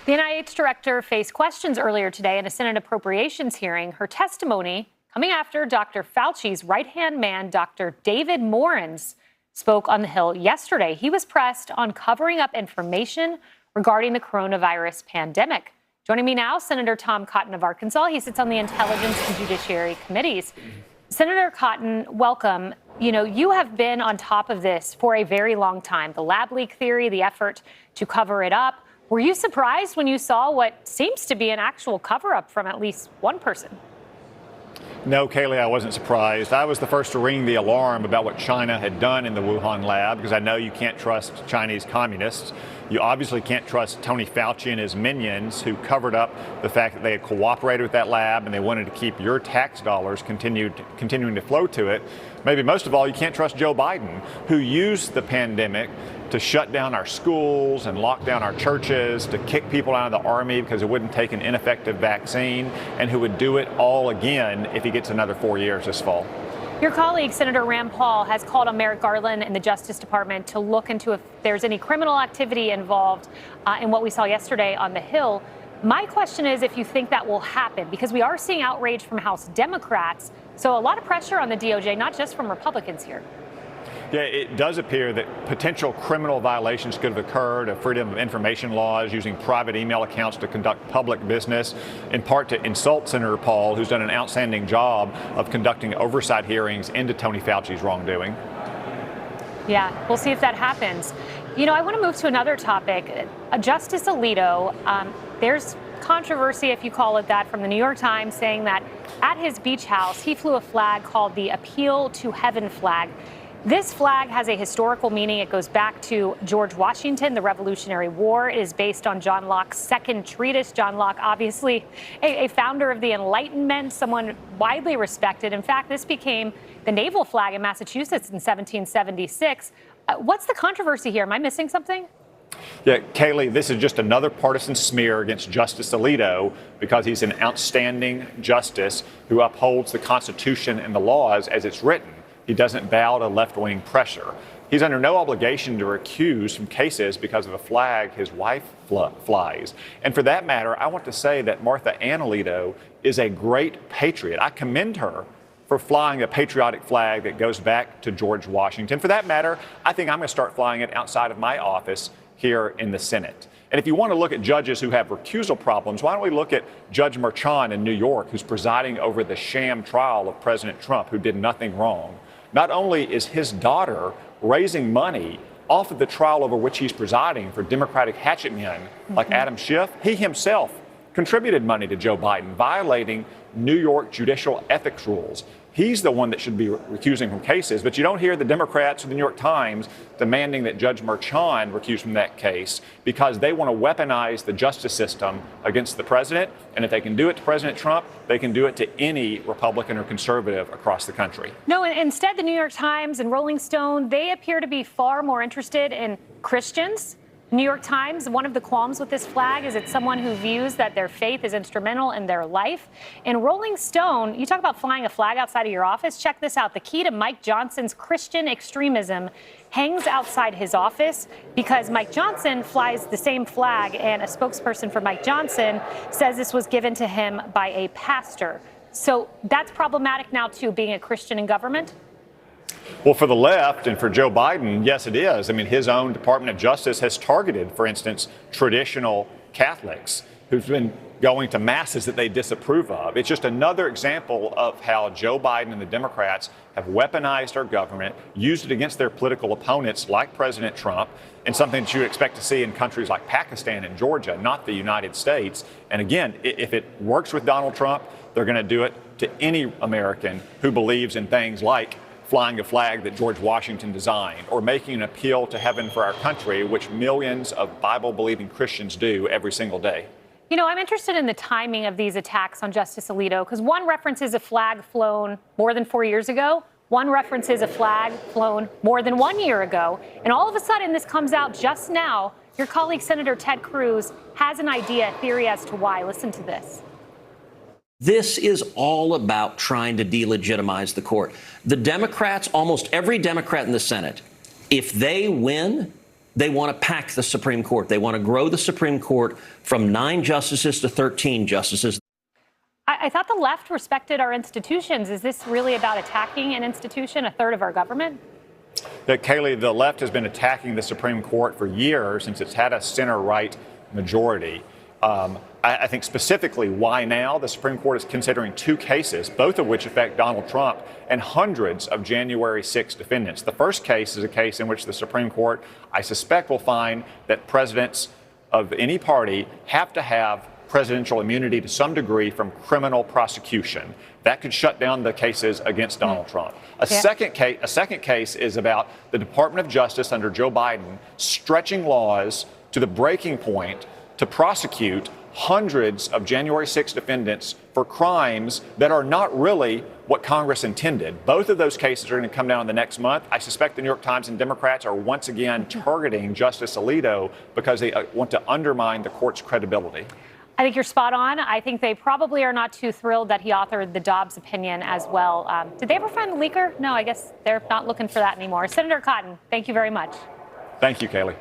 The NIH director faced questions earlier today in a Senate appropriations hearing. Her testimony coming after Dr. Fauci's right-hand man, Dr. David Morins, spoke on the Hill yesterday. He was pressed on covering up information regarding the coronavirus pandemic. Joining me now, Senator Tom Cotton of Arkansas. He sits on the Intelligence and Judiciary Committees. Senator Cotton, welcome. You have been on top of this for a very long time. The lab leak theory, the effort to cover it up. Were you surprised when you saw what seems to be an actual cover-up from at least one person? No, Kayleigh, I wasn't surprised. I was the first to ring the alarm about what China had done in the Wuhan lab, because I know you can't trust Chinese communists. You obviously can't trust Tony Fauci and his minions, who covered up the fact that they had cooperated with that lab and they wanted to keep your tax dollars continuing to flow to it. Maybe most of all, you can't trust Joe Biden, who used the pandemic to shut down our schools and lock down our churches, to kick people out of the army because it wouldn't take an ineffective vaccine, and who would do it all again if he gets another 4 years this fall. Your colleague, Senator Rand Paul, has called on Merrick Garland and the Justice Department to look into if there's any criminal activity involved in what we saw yesterday on the Hill. My question is if you think that will happen, because we are seeing outrage from House Democrats. So a lot of pressure on the DOJ, not just from Republicans here. Yeah, it does appear that potential criminal violations could have occurred of freedom of information laws, using private email accounts to conduct public business, in part to insult Senator Paul, who's done an outstanding job of conducting oversight hearings into Tony Fauci's wrongdoing. Yeah, we'll see if that happens. I want to move to another topic. Justice Alito, there's controversy, if you call it that, from the New York Times saying that at his beach house, he flew a flag called the Appeal to Heaven flag. This flag has a historical meaning. It goes back to George Washington, the Revolutionary War. It is based on John Locke's second treatise. John Locke, obviously a founder of the Enlightenment, someone widely respected. In fact, this became the naval flag in Massachusetts in 1776. What's the controversy here? Am I missing something? Yeah, Kayleigh, this is just another partisan smear against Justice Alito, because he's an outstanding justice who upholds the Constitution and the laws as it's written. He doesn't bow to left-wing pressure. He's under no obligation to recuse from cases because of a flag his wife flies. And for that matter, I want to say that Martha Ann Alito is a great patriot. I commend her for flying a patriotic flag that goes back to George Washington. For that matter, I think I'm going to start flying it outside of my office here in the Senate. And if you want to look at judges who have recusal problems, why don't we look at Judge Merchan in New York, who's presiding over the sham trial of President Trump, who did nothing wrong. Not only is his daughter raising money off of the trial over which he's presiding for Democratic hatchet men like Adam Schiff, he himself contributed money to Joe Biden, violating New York judicial ethics rules. He's the one that should be recusing from cases, but you don't hear the Democrats or the New York Times demanding that Judge Merchan recuse from that case, because they want to weaponize the justice system against the president. And if they can do it to President Trump, they can do it to any Republican or conservative across the country. No, instead, the New York Times and Rolling Stone, they appear to be far more interested in Christians. New York Times, one of the qualms with this flag is it's someone who views that their faith is instrumental in their life. In Rolling Stone, you talk about flying a flag outside of your office. Check this out. The key to Mike Johnson's Christian extremism hangs outside his office, because Mike Johnson flies the same flag, and a spokesperson for Mike Johnson says this was given to him by a pastor. So that's problematic now, too, being a Christian in government? Well, for the left and for Joe Biden, yes, it is. I mean, his own Department of Justice has targeted, for instance, traditional Catholics who've been going to masses that they disapprove of. It's just another example of how Joe Biden and the Democrats have weaponized our government, used it against their political opponents like President Trump, and something that you expect to see in countries like Pakistan and Georgia, not the United States. And again, if it works with Donald Trump, they're going to do it to any American who believes in things like flying a flag that George Washington designed, or making an appeal to heaven for our country, which millions of Bible-believing Christians do every single day. I'm interested in the timing of these attacks on Justice Alito, because one references a flag flown more than 4 years ago. One references a flag flown more than 1 year ago. And all of a sudden, this comes out just now. Your colleague, Senator Ted Cruz, has an idea, a theory as to why. Listen to this. This is all about trying to delegitimize the court. The Democrats, almost every Democrat in the Senate, if they win, They want to pack the Supreme Court. They want to grow the Supreme Court from 9 justices to 13 justices. I thought the left respected our institutions. Is this really about attacking an institution, a third of our government? That Kayleigh, the left has been attacking the Supreme Court for years since it's had a center-right majority. I think specifically why now the Supreme Court is considering 2 cases, both of which affect Donald Trump and hundreds of January 6 defendants. The first case is a case in which the Supreme Court, I suspect, will find that presidents of any party have to have presidential immunity to some degree from criminal prosecution. That could shut down the cases against Donald Trump. A second case is about the Department of Justice under Joe Biden stretching laws to the breaking point to prosecute hundreds of January 6 defendants for crimes that are not really what Congress intended. Both of those cases are going to come down in the next month. I suspect the New York Times and Democrats are once again targeting Justice Alito because they want to undermine the court's credibility. I think you're spot on. I think they probably are not too thrilled that he authored the Dobbs opinion as well. Did they ever find the leaker? No, I guess they're not looking for that anymore. Senator Cotton, thank you very much. Thank you, Kayleigh.